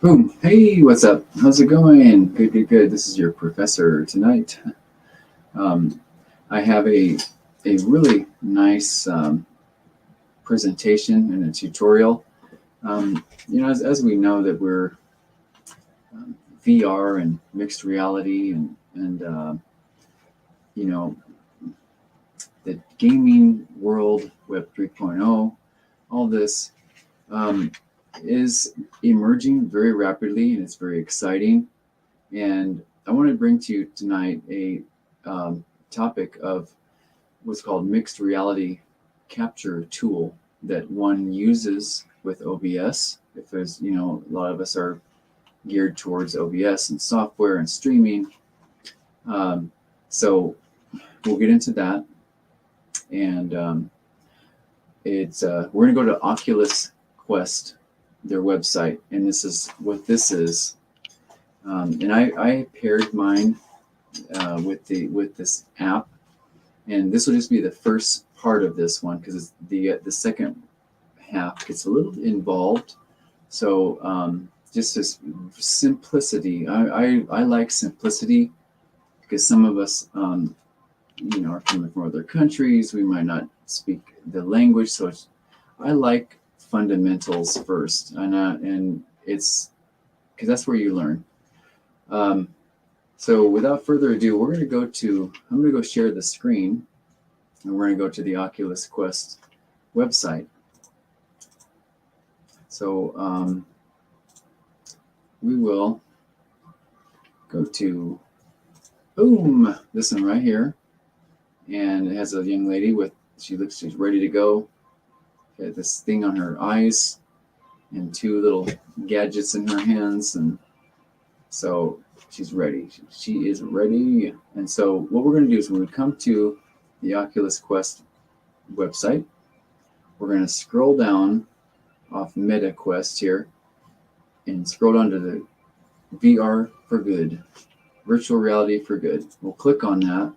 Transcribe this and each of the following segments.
Boom. Hey, what's up? How's it going? Good, good, good. This is your professor tonight. Um, I have a really nice presentation and a tutorial. As we know that we're VR and mixed reality and you know, the gaming world, Web 3.0, all this is emerging very rapidly and it's very exciting. And I want to bring to you tonight a topic of what's called mixed reality capture tool that one uses with OBS. If there's, a lot of us are geared towards OBS and software and streaming. So we'll get into that. And it's we're going to go to Oculus Quest, their website, and this is what this is. And I paired mine with this app, and this will just be the first part of this one because the second half gets a little involved. So just this simplicity. I like simplicity because some of us are coming from other countries. We might not speak the language, so I like fundamentals first, and it's because that's where you learn. So without further ado, I'm going to go share the screen, and we're going to go to the Oculus Quest website. So we will go to, boom, this one right here. And it has a young lady she's ready to go. She has this thing on her eyes and two little gadgets in her hands. And so she's ready. She is ready. And so what we're going to do is when we come to the Oculus Quest website, we're going to scroll down off Meta Quest here and scroll down to the VR for Good, virtual reality for good. We'll click on that,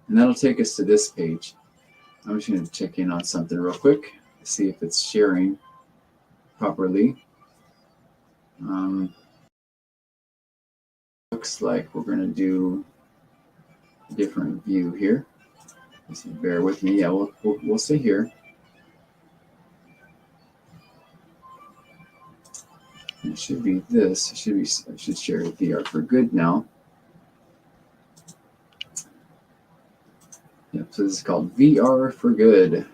and that'll take us to this page. I'm just going to check in on something real quick, see if it's sharing properly. Looks like we're going to do a different view here. Just bear with me. Yeah, we'll stay here. It should be this. I should share VR for good now. Yep. So this is called VR for Good.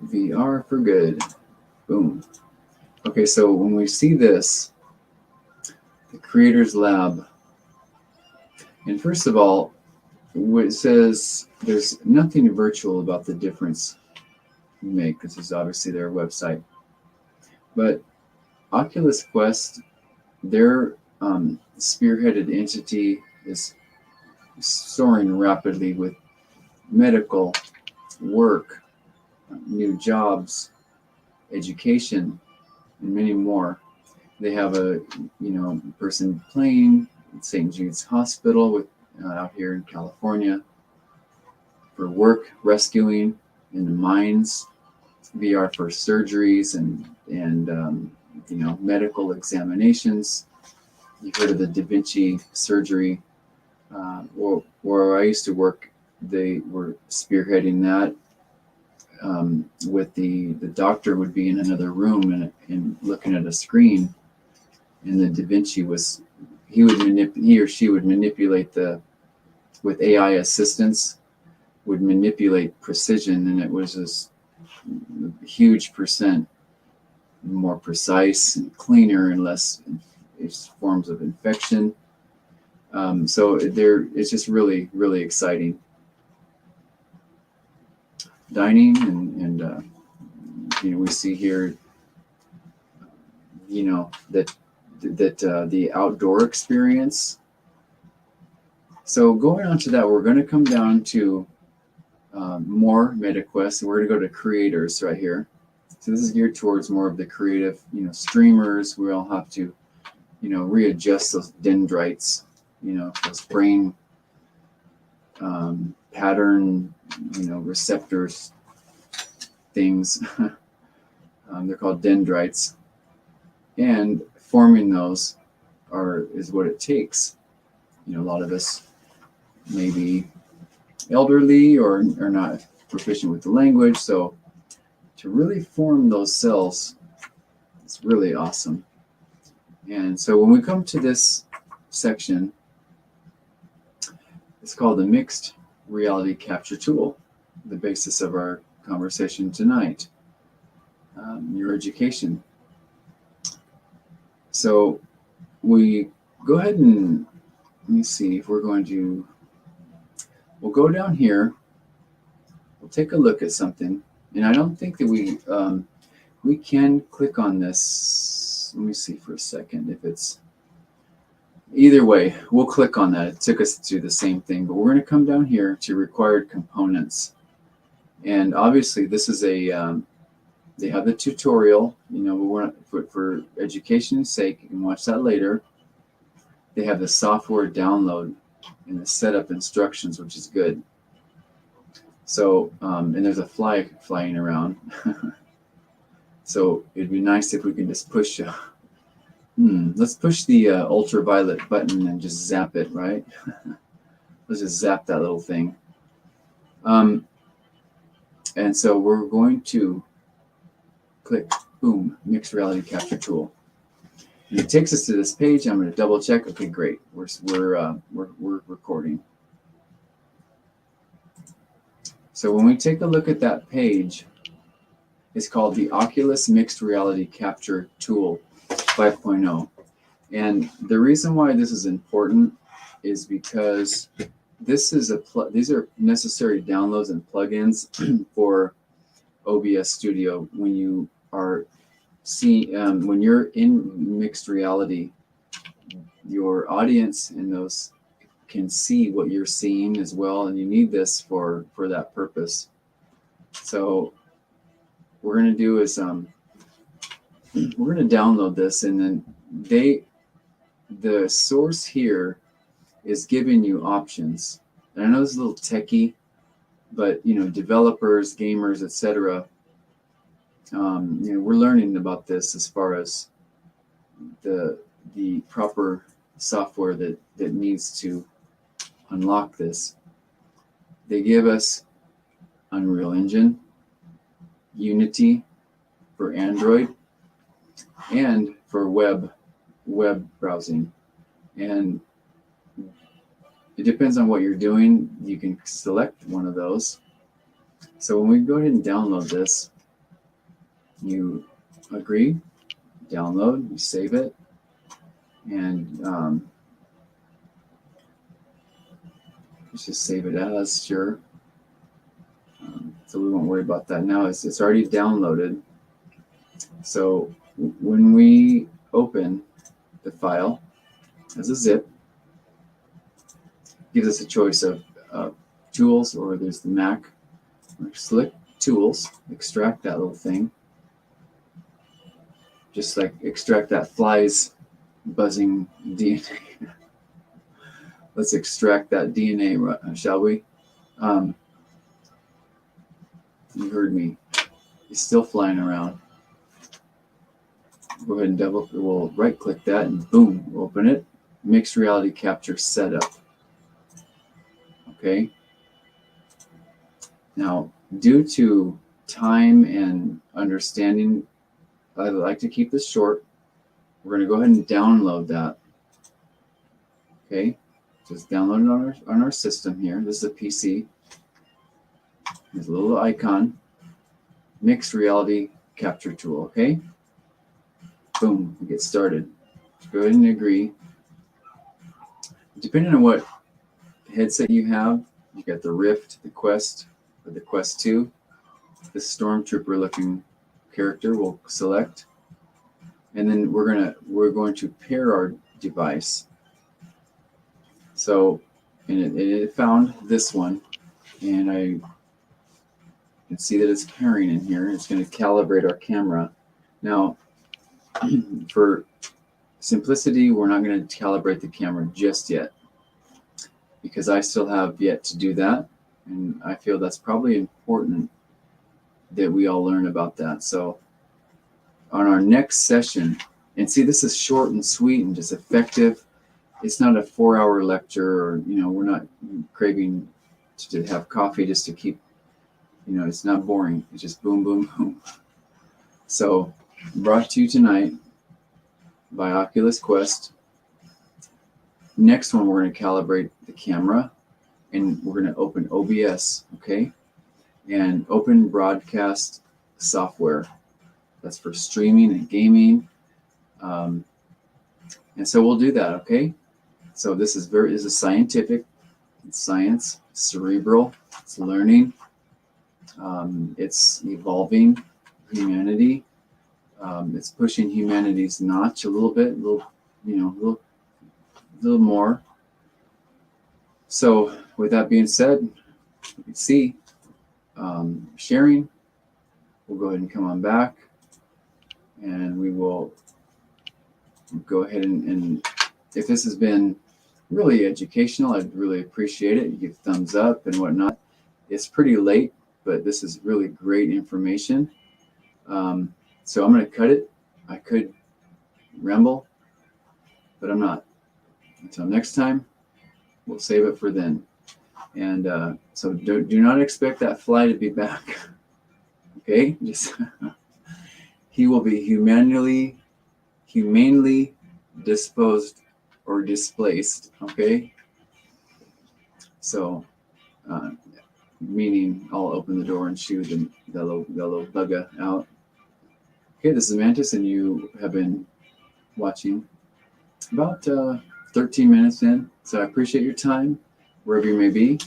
VR for Good. Boom. Okay, so when we see this, the Creators Lab, and first of all, it says there's nothing virtual about the difference you make. This is obviously their website. But Oculus Quest, their spearheaded entity is soaring rapidly with medical work, new jobs, education, and many more. They have a person playing at St. Jude's Hospital out here in California for work rescuing in the mines, VR for surgeries and medical examinations. You've heard of the Da Vinci surgery, where I used to work. They were spearheading that. With the doctor would be in another room and looking at a screen, and the Da Vinci he or she would manipulate with AI assistance, would manipulate precision, and it was this huge percent more precise and cleaner and less forms of infection. So it's just really, really exciting. Dining and we see here, that the outdoor experience. So going on to that, we're going to come down to more MetaQuest, and we're going to go to creators right here. So this is geared towards more of the creative, streamers. We all have to, readjust those dendrites, those brain pattern, receptors things. They're called dendrites, and forming those is what it takes. A lot of us may be elderly or not proficient with the language, so to really form those cells, it's really awesome. And so when we come to this section, it's called the Mixed Reality Capture Tool, the basis of our conversation tonight, your education. So we go ahead and let me see if we're going to, we'll go down here, we'll take a look at something, and I don't think that we can click on this. Let me see for a second if it's, either way, we'll click on that. It took us to the same thing, but we're going to come down here to required components. And obviously this is a, they have the tutorial, we want for education's sake, you can watch that later. They have the software download and the setup instructions, which is good. So, and there's a fly flying around. So it'd be nice if we can just push, let's push the ultraviolet button and just zap it, right? Let's just zap that little thing. And so we're going to click, boom, Mixed Reality Capture Tool. And it takes us to this page. I'm going to double check. Okay, great. We're recording. So when we take a look at that page, it's called the Oculus Mixed Reality Capture Tool 5.0. And the reason why this is important is because this is these are necessary downloads and plugins for OBS Studio when you are when you're in mixed reality, your audience and those can see what you're seeing as well, and you need this for that purpose. So what we're going to do is we're going to download this, and then the source here is giving you options. And I know this is a little techie, but developers, gamers, etc. We're learning about this as far as the proper software that needs to unlock this. They give us Unreal Engine, Unity for Android, and for web browsing. And it depends on what you're doing. You can select one of those. So when we go ahead and download this, you agree, download, you save it, and let's just save it as, sure. So we won't worry about that now. It's already downloaded. So when we open the file as a zip, gives us a choice of tools, or there's the Mac. Select tools, extract that little thing. Just like extract that fly's buzzing DNA. Let's extract that DNA, shall we? You heard me. He's still flying around. Go ahead and we'll right click that and boom, open it. Mixed Reality Capture Setup. Okay. Now, due to time and understanding, I like to keep this short. We're going to go ahead and download that. Okay. Just download it on our system here. This is a PC. There's a little icon. Mixed Reality Capture Tool. Okay. Boom. We get started. Go ahead and agree. Depending on what headset you have, you got the Rift, the Quest, or the Quest 2. The Stormtrooper looking character we'll select. And then we're going to pair our device. So, and it found this one, and I can see that it's pairing in here. It's going to calibrate our camera. Now, for simplicity, we're not going to calibrate the camera just yet, because I still have yet to do that, and I feel that's probably important that we all learn about that. So on our next session, and see, this is short and sweet and just effective. It's not a 4-hour lecture, or, you know, we're not craving to have coffee just to keep, you know, it's not boring. It's just boom, boom, boom. So brought to you tonight by Oculus Quest. Next one, we're going to calibrate the camera, and we're going to open OBS, okay? And open broadcast software. That's for streaming and gaming. And so we'll do that, okay? So this is scientific. It's science, cerebral, it's learning, it's evolving humanity. It's pushing humanity's notch a little bit, a little more. So with that being said, you can see sharing. We'll go ahead and come on back, and we will go ahead and if this has been really educational, I'd really appreciate it. You give thumbs up and whatnot. It's pretty late, but this is really great information. So I'm going to cut it. I could ramble, but I'm not. Until next time, we'll save it for then. And so do not expect that fly to be back. Okay? Just he will be humanely disposed or displaced. Okay? So, meaning I'll open the door and shoo the little bugger out. Okay, this is Mantis, and you have been watching about 13 minutes in. So I appreciate your time, wherever you may be.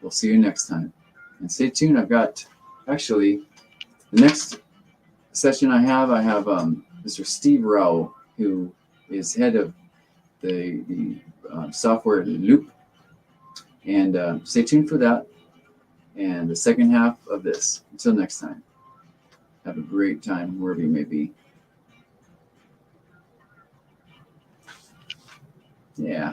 We'll see you next time. And stay tuned. I've got, actually, the next session I have Mr. Steve Rao, who is head of the software Loop. And stay tuned for that. And the second half of this. Until next time. Have a great time wherever you may be. Yeah.